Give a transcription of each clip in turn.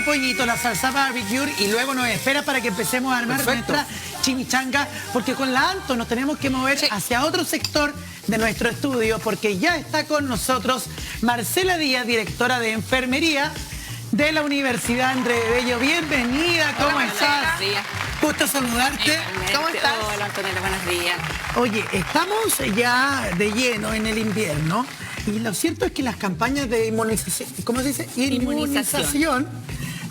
el pollito, la salsa barbecue y luego nos espera para que empecemos a armar nuestra chimichanga, porque con la Anto nos tenemos que mover hacia otro sector de nuestro estudio, porque ya está con nosotros Marcela Díaz, directora de enfermería de la Universidad André Bello. Bienvenida, ¿cómo estás? Buenos días. Gusto saludarte. ¿Cómo estás? Hola, Antonella, buenos días. Oye, estamos ya de lleno en el invierno y lo cierto es que las campañas de inmunización, ¿cómo se dice? Inmunización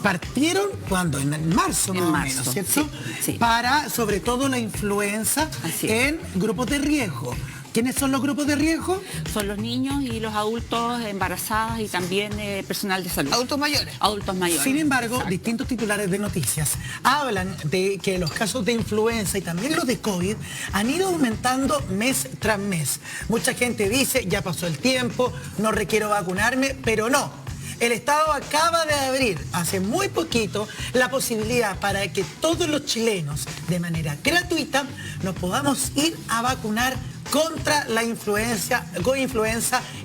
partieron cuando en marzo más o menos, ¿cierto? Sí. Para sobre todo la influenza en grupos de riesgo. ¿Quiénes son los grupos de riesgo? Son los niños y los adultos embarazadas y también personal de salud. ¿Adultos mayores? Adultos mayores. Sin embargo, distintos titulares de noticias hablan de que los casos de influenza y también los de COVID han ido aumentando mes tras mes. Mucha gente dice, ya pasó el tiempo, no requiero vacunarme, pero no. El Estado acaba de abrir hace muy poquito la posibilidad para que todos los chilenos, de manera gratuita, nos podamos ir a vacunar contra la influenza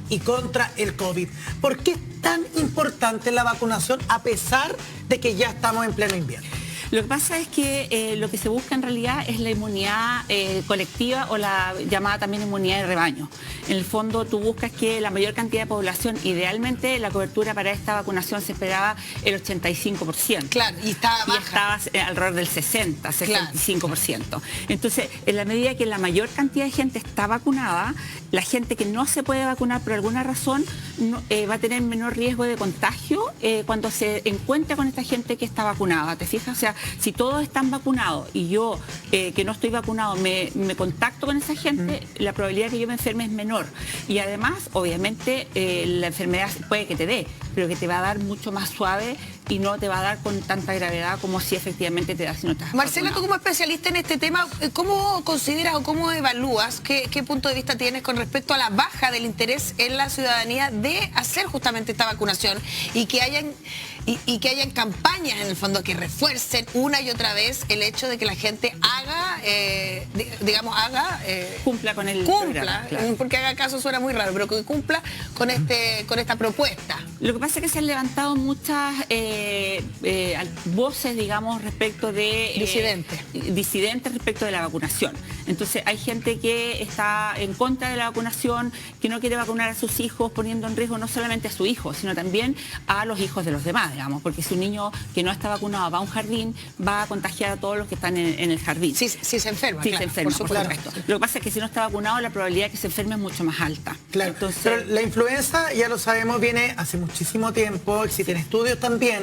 y contra el COVID. ¿Por qué es tan importante la vacunación a pesar de que ya estamos en pleno invierno? Lo que pasa es que lo que se busca en realidad es la inmunidad colectiva o la llamada también inmunidad de rebaño. En el fondo tú buscas que la mayor cantidad de población, idealmente la cobertura para esta vacunación se esperaba el 85%. Claro, y estaba baja. Y estaba alrededor del 65%. Entonces, en la medida que la mayor cantidad de gente está vacunada, la gente que no se puede vacunar por alguna razón va a tener menor riesgo de contagio cuando se encuentra con esta gente que está vacunada. ¿Te fijas? O sea, si todos están vacunados y yo, que no estoy vacunado, me contacto con esa gente, la probabilidad de que yo me enferme es menor. Y además, obviamente, la enfermedad puede que te dé, pero que te va a dar mucho más suave y no te va a dar con tanta gravedad como si efectivamente te da si no estás Marcela, vacunado. tú como especialista en este tema, ¿cómo consideras o cómo evalúas, qué punto de vista tienes con respecto a la baja del interés en la ciudadanía de hacer justamente esta vacunación y que hayan campañas en el fondo que refuercen una y otra vez el hecho de que la gente haga, cumpla con el cumpla, programa, claro. Porque haga caso suena muy raro, pero que cumpla con esta propuesta? Lo que pasa es que se han levantado muchas voces, digamos, respecto de... disidentes respecto de la vacunación. Entonces hay gente que está en contra de la vacunación, que no quiere vacunar a sus hijos, poniendo en riesgo no solamente a su hijo, sino también a los hijos de los demás, digamos, porque si un niño que no está vacunado va a un jardín, va a contagiar a todos los que están en el jardín. Sí, se enferma, sí, claro, se enferma, por supuesto. supuesto. Lo que pasa es que si no está vacunado, la probabilidad de que se enferme es mucho más alta. Claro, entonces, pero la influenza, ya lo sabemos, viene hace muchísimo tiempo, existen estudios también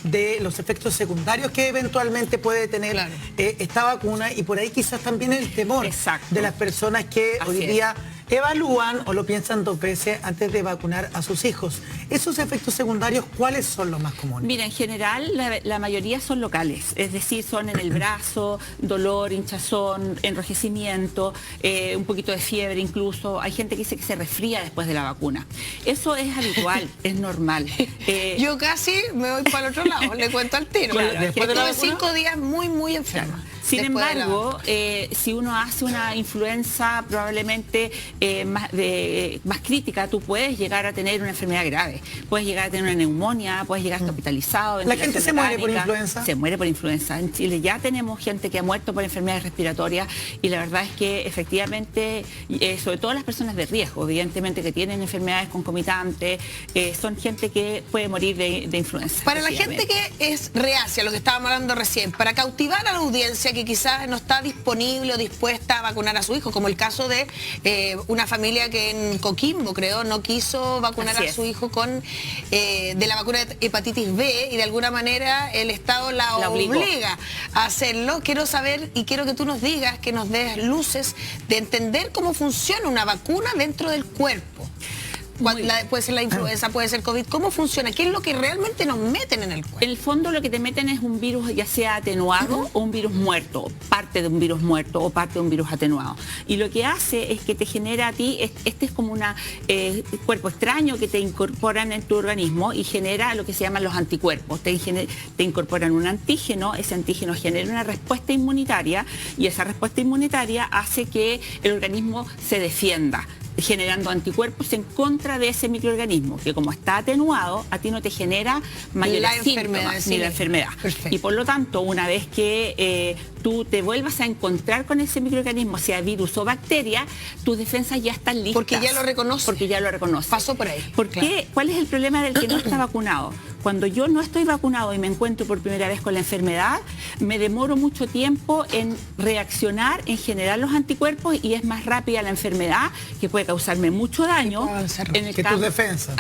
de los efectos secundarios que eventualmente puede tener esta vacuna y por ahí quizás también el temor de las personas que hoy día evalúan o lo piensan dos veces antes de vacunar a sus hijos. ¿Esos efectos secundarios cuáles son los más comunes? Mira, en general la mayoría son locales, es decir, son en el brazo, dolor, hinchazón, enrojecimiento, un poquito de fiebre incluso. Hay gente que dice que se resfría después de la vacuna. Eso es habitual, es normal. Yo casi me voy para el otro lado, le cuento al tiro. Claro, después de 5 días muy enferma. Sin embargo, si uno hace una influenza probablemente más crítica, tú puedes llegar a tener una enfermedad grave. Puedes llegar a tener una neumonía, puedes llegar a estar hospitalizado. ¿La gente se muere por influenza? Se muere por influenza. En Chile ya tenemos gente que ha muerto por enfermedades respiratorias y la verdad es que efectivamente, sobre todo las personas de riesgo, evidentemente que tienen enfermedades concomitantes, son gente que puede morir de influenza. Para la gente que es reacia, lo que estábamos hablando recién, para cautivar a la audiencia que quizás no está disponible o dispuesta a vacunar a su hijo, como el caso de una familia que en Coquimbo, creo, no quiso vacunar a su hijo con de la vacuna de hepatitis B y de alguna manera el Estado la obliga a hacerlo. Quiero saber y quiero que tú nos digas, que nos des luces de entender cómo funciona una vacuna dentro del cuerpo. Puede ser la influenza, puede ser COVID. ¿Cómo funciona? ¿Qué es lo que realmente nos meten en el cuerpo? En el fondo lo que te meten es un virus ya sea atenuado o un virus muerto, parte de un virus muerto o parte de un virus atenuado. Y lo que hace es que te genera a ti, este es como un cuerpo extraño que te incorporan en tu organismo y genera lo que se llaman los anticuerpos. Te incorporan un antígeno, ese antígeno genera una respuesta inmunitaria y esa respuesta inmunitaria hace que el organismo se defienda. generando anticuerpos en contra de ese microorganismo, que como está atenuado, a ti no te genera mayores síntomas ni la enfermedad. Perfecto. Y por lo tanto, una vez que tú te vuelvas a encontrar con ese microorganismo, sea virus o bacteria, tus defensas ya están listas. Porque ya lo reconoce. Porque ya lo reconoce. Pasó por ahí. ¿Por qué? ¿Cuál es el problema del que no está vacunado? Cuando yo no estoy vacunado y me encuentro por primera vez con la enfermedad, me demoro mucho tiempo en reaccionar, en generar los anticuerpos, y es más rápida la enfermedad, que puede causarme mucho daño en el que tus defensas.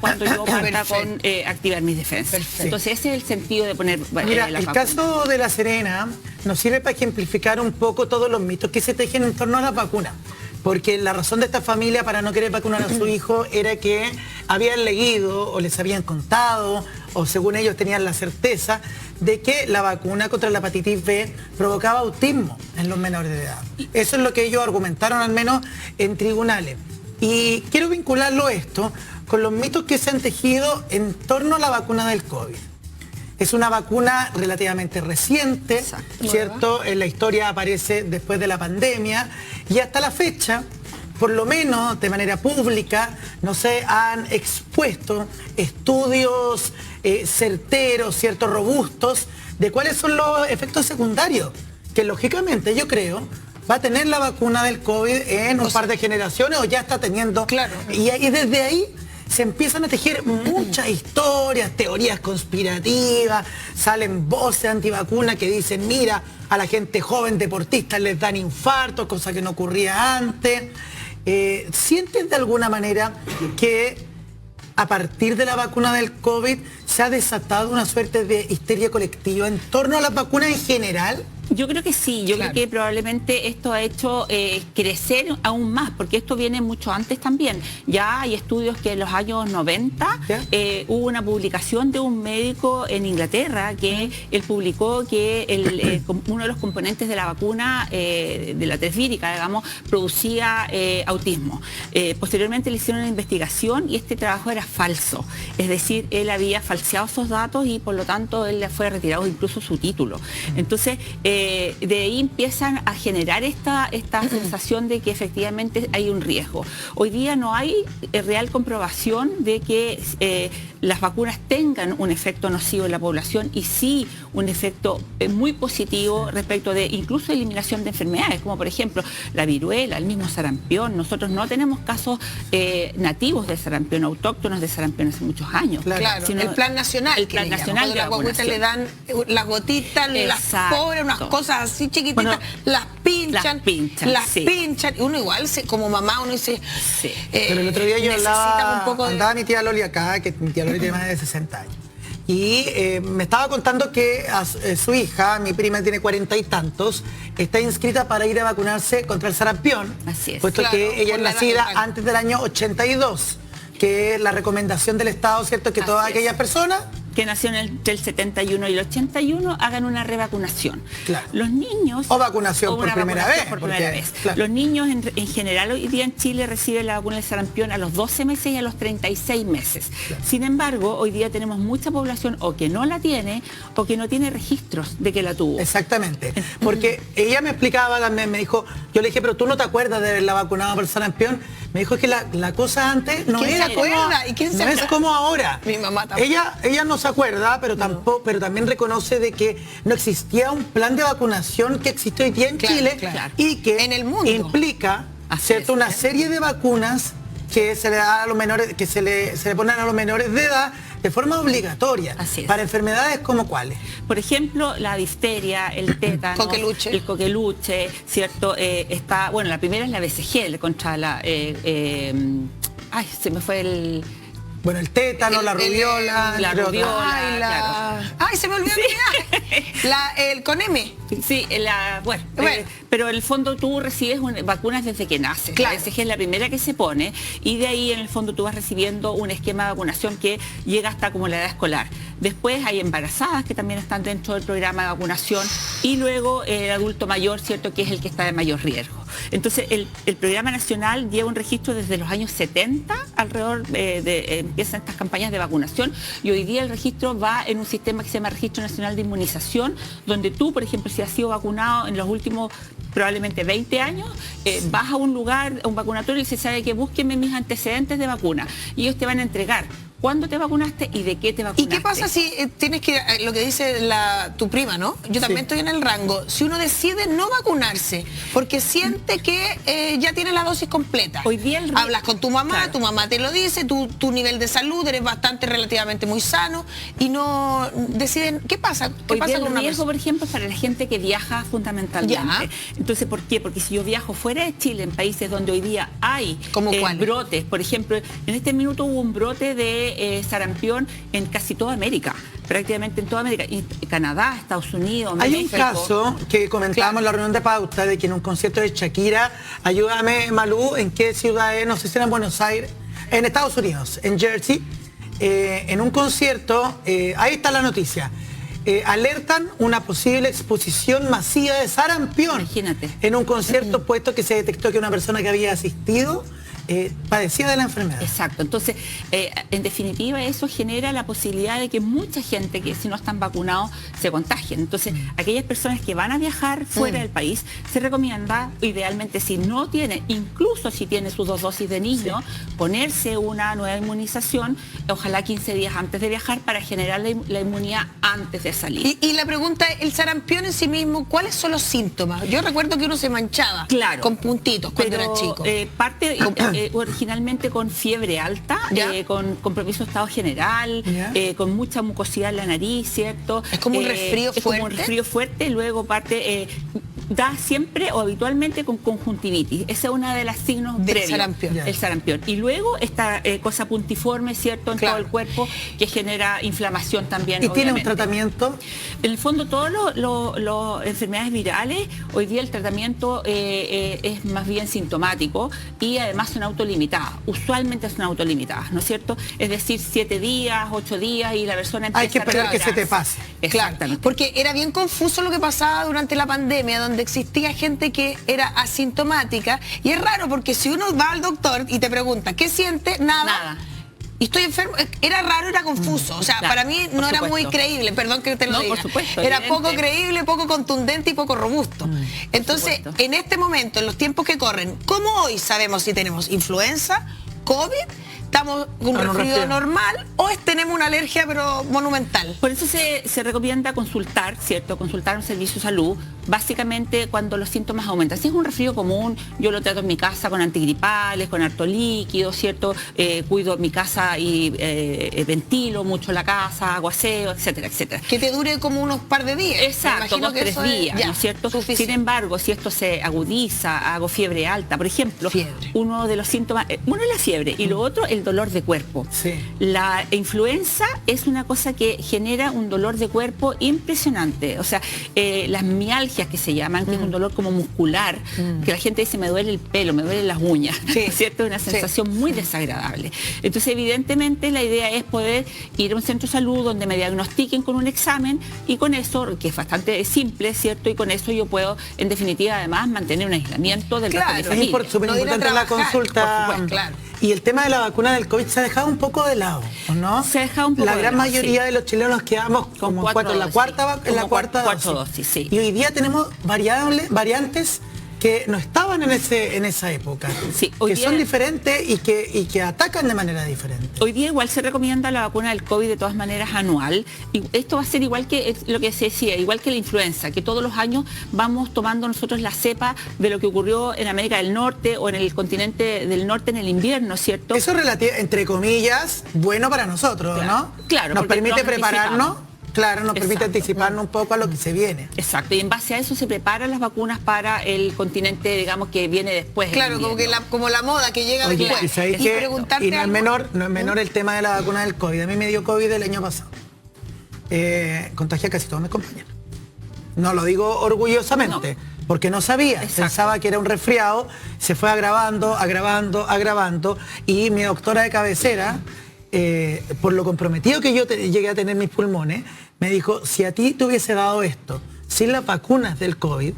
Cuando yo parta con activar mis defensas. Perfecto. Entonces ese es el sentido de poner Mira, las el vacunas. caso de La Serena nos sirve para ejemplificar un poco todos los mitos que se tejen en torno a las vacunas. Porque la razón de esta familia para no querer vacunar a su hijo era que habían leído o les habían contado, o según ellos tenían la certeza, de que la vacuna contra la hepatitis B provocaba autismo en los menores de edad. Eso es lo que ellos argumentaron, al menos en tribunales. Y quiero vincularlo esto con los mitos que se han tejido en torno a la vacuna del COVID. Es una vacuna relativamente reciente, Exacto. ¿cierto? En la historia aparece después de la pandemia, y hasta la fecha, por lo menos de manera pública, no se han expuesto estudios certeros, ciertos, robustos, de cuáles son los efectos secundarios, que lógicamente yo creo va a tener la vacuna del COVID en un par de generaciones, o ya está teniendo. Claro. Y desde ahí se empiezan a tejer muchas historias, teorías conspirativas, salen voces antivacunas que dicen, mira, a la gente joven deportista les dan infartos, cosa que no ocurría antes. ¿Sientes de alguna manera que a partir de la vacuna del COVID se ha desatado una suerte de histeria colectiva en torno a las vacunas en general? Yo creo que sí, yo creo que probablemente esto ha hecho crecer aún más, porque esto viene mucho antes también. Ya hay estudios que en los años 90 hubo una publicación de un médico en Inglaterra que él publicó que uno de los componentes de la vacuna, de la tresvírica, digamos, producía autismo. Posteriormente le hicieron una investigación y este trabajo era falso. Es decir, él había falseado esos datos y por lo tanto él le fue retirado incluso su título. Entonces, de ahí empiezan a generar esta sensación de que efectivamente hay un riesgo. Hoy día no hay real comprobación de que las vacunas tengan un efecto nocivo en la población, y sí un efecto muy positivo respecto de incluso eliminación de enfermedades, como por ejemplo la viruela, el mismo sarampión. Nosotros no tenemos casos nativos de sarampión, autóctonos de sarampión hace muchos años. Claro, sino el plan nacional. El plan nacional de las guaguitas le dan las gotitas, Exacto. las pobres, unas cosas así chiquititas, Bueno, las pinchan, sí. pinchan. Y uno igual, como mamá, uno dice... Sí. Pero el otro día yo andaba mi tía Loli acá, que mi tía Loli tiene más de 60 años. Y me estaba contando que su hija, mi prima tiene 40 y tantos, está inscrita para ir a vacunarse contra el sarampión. Así es. Puesto Claro, que ella es por la nacida edad. antes del año 82, que es la recomendación del Estado, ¿cierto? Que todas Así es. aquellas personas que nació entre el 71 y el 81 hagan una revacunación. Claro. Los niños... O vacunación por primera vez, por porque, primera vez. claro. Los niños en general hoy día en Chile reciben la vacuna del sarampión a los 12 meses y a los 36 meses. Claro. Sin embargo, hoy día tenemos mucha población o que no la tiene o que no tiene registros de que la tuvo. Exactamente, porque ella me explicaba también, me dijo, yo le dije, pero tú no te acuerdas de haberla vacunado por el sarampión. Me dijo que la cosa antes no ¿Quién era se como, acuerda? ¿Y quién se no es acuerda? como ahora. Mi mamá tampoco. Ella no se acuerda, pero tampoco, pero también reconoce de que no existía un plan de vacunación que existe hoy día en Claro, Chile, claro. y que En el mundo. implica, Así ¿cierto?, es. una serie de vacunas que se le da a los menores, que se le ponen a los menores de edad de forma obligatoria. Así es. Para enfermedades como cuáles. Por ejemplo, la difteria, el tétano, Coqueluche. el coqueluche, ¿cierto? Está, bueno, la primera es la BCG, contra la... ay, se me fue el... Bueno, el tétano, la rubiola, la entre otras. rubiola. Ay, ay, se me olvidó el con M. Sí, bueno, Bueno. pero en el fondo tú recibes vacunas desde que naces. Claro. La BCG es la primera que se pone y de ahí en el fondo tú vas recibiendo un esquema de vacunación que llega hasta como la edad escolar. Después hay embarazadas que también están dentro del programa de vacunación y luego el adulto mayor, ¿cierto?, que es el que está de mayor riesgo. Entonces, el programa nacional lleva un registro desde los años 70, alrededor empiezan estas campañas de vacunación, y hoy día el registro va en un sistema que se llama Registro Nacional de Inmunización, donde tú, por ejemplo, si has sido vacunado en los últimos probablemente 20 años, vas a un lugar, a un vacunatorio, y se sabe que búsquenme mis antecedentes de vacuna, y ellos te van a entregar cuándo te vacunaste y de qué te vacunaste. ¿Y qué pasa si tienes que, lo que dice tu prima, ¿no? Yo también estoy en el rango. Si uno decide no vacunarse porque siente que ya tiene la dosis completa. Hoy día hablas con tu mamá te lo dice, tu nivel de salud, eres bastante relativamente muy sano y no deciden, ¿qué pasa? ¿Qué pasa con el riesgo, por ejemplo, para la gente que viaja fundamentalmente? Ya. Entonces, ¿por qué? Porque si yo viajo fuera de Chile, en países donde hoy día hay brotes, por ejemplo, en este minuto hubo un brote de sarampión en casi toda América, prácticamente en toda América, y Canadá, Estados Unidos, Hay México. un caso que comentábamos en la reunión de pauta de que en un concierto de Shakira, ayúdame Malú, ¿en qué ciudad es? No sé si era en Buenos Aires, en Estados Unidos, en Jersey, en un concierto, ahí está la noticia, alertan una posible exposición masiva de sarampión. Imagínate. En un concierto, puesto que se detectó que una persona que había asistido padecía de la enfermedad. Exacto, entonces en definitiva eso genera la posibilidad de que mucha gente que si no están vacunados se contagien. Entonces aquellas personas que van a viajar fuera del país, se recomienda idealmente, si no tiene, incluso si tiene sus 2 dosis de niño, ponerse una nueva inmunización, ojalá 15 días antes de viajar, para generar la inmunidad antes de salir. Y la pregunta es, el sarampión en sí mismo, ¿cuáles son los síntomas? Yo recuerdo que uno se manchaba con puntitos cuando era chico. Parte originalmente con fiebre alta, con compromiso de estado general, con mucha mucosidad en la nariz, ¿cierto? Es como un resfrío fuerte. Es como un resfrío fuerte, luego parte... da siempre o habitualmente con conjuntivitis. Esa es una de las signos previos. Sarampión. El sarampión. Y luego esta cosa puntiforme, ¿cierto? En todo el cuerpo, que genera inflamación también. ¿Y tiene un tratamiento? En el fondo, todas las enfermedades virales, hoy día el tratamiento es más bien sintomático y además son autolimitadas. Usualmente son autolimitadas, ¿no es cierto? Es decir, 7 días, 8 días y la persona empieza Hay que esperar que se te pase. Exactamente. Claro, porque era bien confuso lo que pasaba durante la pandemia, donde existía gente que era asintomática, y es raro porque si uno va al doctor y te pregunta ¿qué siente? Nada. Y estoy enfermo, era raro, era confuso, o sea, para mí no era muy creíble, perdón que te lo diga, por supuesto, era evidente. poco creíble, poco contundente y poco robusto. Entonces, en este momento, en los tiempos que corren, ¿cómo hoy sabemos si tenemos influenza, COVID, estamos con un resfrío normal o tenemos una alergia pero monumental? Por eso se recomienda consultar, ¿cierto? Consultar un servicio de salud, básicamente cuando los síntomas aumentan. Si es un resfrío común, yo lo trato en mi casa con antigripales, con harto líquido, ¿cierto? Cuido mi casa y ventilo mucho la casa, hago aseo, etcétera, etcétera. Que te dure como unos par de días. Exacto, 2 o 3 días, ¿no es cierto? Sin embargo, si esto se agudiza, hago fiebre alta, por ejemplo, uno de los síntomas, uno es la fiebre y lo otro, el dolor de cuerpo. La influenza es una cosa que genera un dolor de cuerpo impresionante. O sea, las mialgias que se llaman, que es un dolor como muscular, que la gente dice me duele el pelo, me duelen las uñas, ¿cierto? Es una sensación muy desagradable. Entonces, evidentemente, la idea es poder ir a un centro de salud donde me diagnostiquen con un examen y con eso, que es bastante simple, ¿cierto? Y con eso yo puedo, en definitiva, además, mantener un aislamiento del resto de mi familia. Es súper importante la consulta. Y el tema de la vacuna del COVID se ha dejado un poco de lado, ¿no? Se ha dejado un poco la de gran lado, mayoría de los chilenos quedamos como en la cuarta dosis. Y hoy día tenemos variantes que no estaban en esa época, que son diferentes y que atacan de manera diferente. Hoy día igual se recomienda la vacuna del COVID de todas maneras anual, y esto va a ser igual que lo que se decía, igual que la influenza, que todos los años vamos tomando nosotros la cepa de lo que ocurrió en América del Norte o en el continente del norte en el invierno, ¿cierto? Eso es relativo, entre comillas, bueno para nosotros, ¿no? Claro. Nos permite prepararnos. Claro, nos permite anticiparnos un poco a lo que se viene. Exacto, y en base a eso se preparan las vacunas para el continente, digamos, que viene después. Claro, como la moda que llega después. Y no es menor el tema de la vacuna del COVID. A mí me dio COVID el año pasado. Contagié a casi todos mis compañeros. No lo digo orgullosamente, porque no sabía. Pensaba que era un resfriado, se fue agravando, y mi doctora de cabecera, por lo comprometido que yo llegué a tener mis pulmones, me dijo, si a ti te hubiese dado esto sin las vacunas del COVID,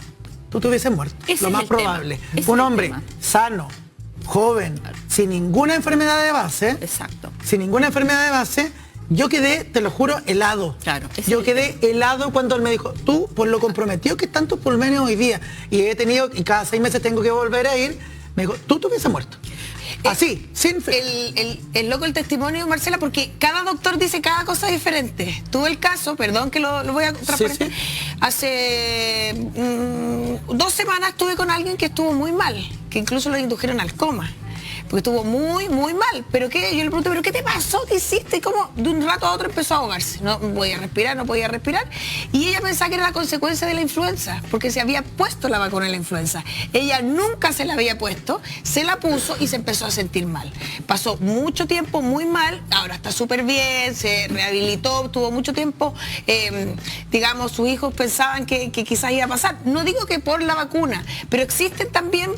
tú te hubieses muerto. Ese lo es más el probable. tema. Ese es Un el hombre tema. sano, joven, sin ninguna enfermedad de base. Exacto. Sin ninguna enfermedad de base. Yo quedé, te lo juro, helado. Claro, ese Yo es el quedé helado cuando él me dijo, tú, por lo comprometido que están tus pulmones hoy día, y cada 6 meses tengo que volver a ir, me dijo, tú te hubieses muerto. Así, sin fe. El loco el testimonio, Marcela, porque cada doctor dice cada cosa diferente. Tuve el caso, perdón que lo voy a transparentar. Sí. Hace 2 semanas estuve con alguien que estuvo muy mal, que incluso lo indujeron al coma. Porque estuvo muy, muy mal. ¿Pero qué? Yo le pregunté, ¿pero qué te pasó? ¿Qué hiciste? Y como de un rato a otro empezó a ahogarse. No podía respirar. Y ella pensaba que era la consecuencia de la influenza, porque se había puesto la vacuna de la influenza. Ella nunca se la había puesto, se la puso y se empezó a sentir mal. Pasó mucho tiempo muy mal, ahora está súper bien, se rehabilitó, tuvo mucho tiempo, digamos, sus hijos pensaban que quizás iba a pasar. No digo que por la vacuna, pero existen también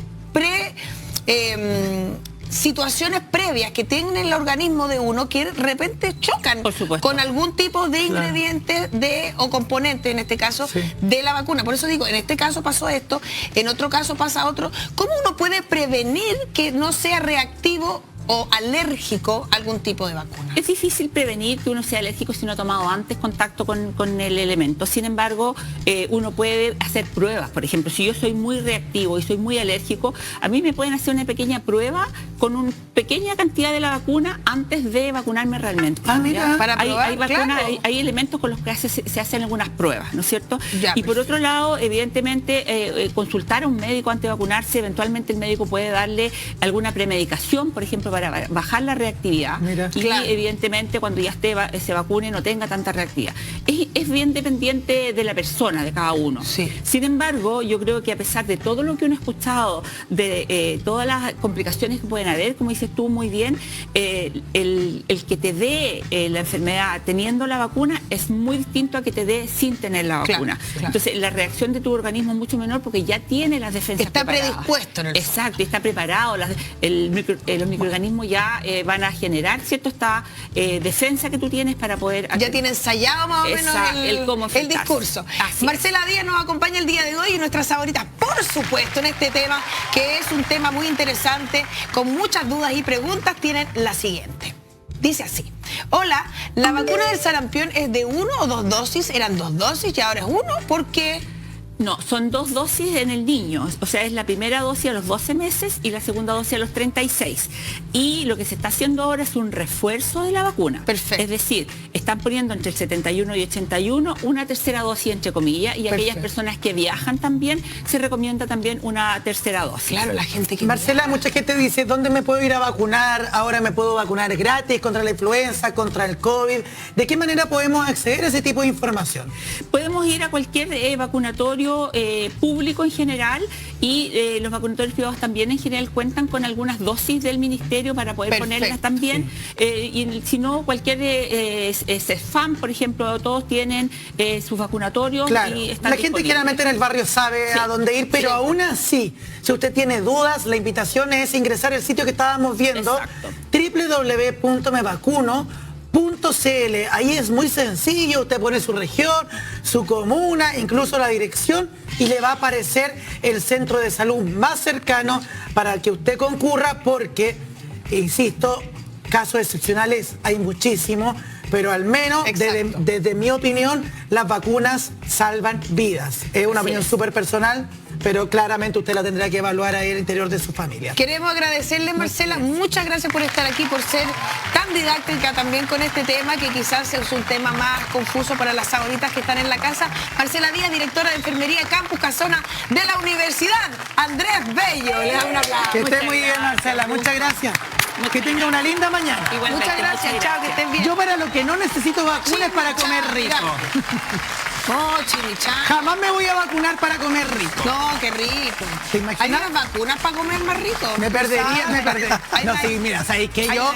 situaciones previas que tienen en el organismo de uno que de repente chocan con algún tipo de ingrediente o componente, en este caso, de la vacuna. Por eso digo, en este caso pasó esto, en otro caso pasa otro. ¿Cómo uno puede prevenir que no sea reactivo o alérgico a algún tipo de vacuna? Es difícil prevenir que uno sea alérgico si no ha tomado antes contacto con el elemento. Sin embargo, uno puede hacer pruebas. Por ejemplo, si yo soy muy reactivo y soy muy alérgico, a mí me pueden hacer una pequeña prueba con una pequeña cantidad de la vacuna antes de vacunarme realmente. Mira. Para probar, hay vacunas, claro. hay elementos con los que se hacen algunas pruebas, ¿no es cierto? Ya, y por otro lado, evidentemente, consultar a un médico antes de vacunarse. Eventualmente el médico puede darle alguna premedicación, por ejemplo, para bajar la reactividad. Mira. Y evidentemente cuando ya se vacune no tenga tanta reactividad. Es bien dependiente de la persona, de cada uno. Sí. Sin embargo, yo creo que a pesar de todo lo que uno ha escuchado, de todas las complicaciones que pueden haber, como dices tú muy bien, el que te dé la enfermedad teniendo la vacuna es muy distinto a que te dé sin tener la vacuna. Claro. Entonces la reacción de tu organismo es mucho menor porque ya tiene las defensas Está preparadas. predispuesto en el fondo. Exacto, está preparado. Los microorganismos ya van a generar, ¿cierto? Esta defensa que tú tienes para poder... Ya tiene ensayado más o menos el discurso. Marcela Díaz nos acompaña el día de hoy y nuestras favoritas, por supuesto, en este tema, que es un tema muy interesante, con muchas dudas y preguntas, tienen la siguiente. Dice así: hola, ¿la vacuna del sarampión es de 1 o 2 dosis? ¿Eran 2 dosis y ahora es 1? ¿Por qué? No, son 2 dosis en el niño, o sea, es la primera dosis a los 12 meses y la segunda dosis a los 36. Y lo que se está haciendo ahora es un refuerzo de la vacuna. Perfecto. Es decir, están poniendo entre el 71 y 81 una tercera dosis, entre comillas, y aquellas personas que viajan también, se recomienda también una tercera dosis. Claro, la gente que... Marcela, mucha gente dice, ¿dónde me puedo ir a vacunar? Ahora me puedo vacunar gratis contra la influenza, contra el COVID. ¿De qué manera podemos acceder a ese tipo de información? Podemos ir a cualquier vacunatorio público en general y los vacunatorios privados también en general cuentan con algunas dosis del ministerio para poder ponerlas también. Y si no, cualquier CEFAM, por ejemplo, todos tienen sus vacunatorios. Claro. Y están La gente generalmente en el barrio sabe a dónde ir, pero aún así, si usted tiene dudas, la invitación es ingresar al sitio que estábamos viendo, www.mevacuno.cl. Ahí es muy sencillo, usted pone su región, su comuna, incluso la dirección, y le va a aparecer el centro de salud más cercano para que usted concurra, porque, insisto, casos excepcionales hay muchísimos, pero al menos desde mi opinión, las vacunas salvan vidas. Es una opinión súper personal, pero claramente usted la tendrá que evaluar ahí al interior de su familia. Queremos agradecerle, Marcela, muchas gracias por estar aquí, por ser tan didáctica también con este tema, que quizás es un tema más confuso para las favoritas que están en la casa. Marcela Díaz, directora de Enfermería Campus Casona de la Universidad Andrés Bello. Le da un aplauso. Que esté muy bien, Marcela, muchas gracias. Que tenga una linda mañana. Igualmente, Muchas gracias, chao, que estén bien. Yo para lo que no necesito vacunas para comer rico. Oh, chimichán. Jamás me voy a vacunar para comer rico. No, qué rico. ¿Te imaginas? ¿Hay unas vacunas para comer más rico? Me perdería. No, sí, mira, ¿sabes qué? Yo...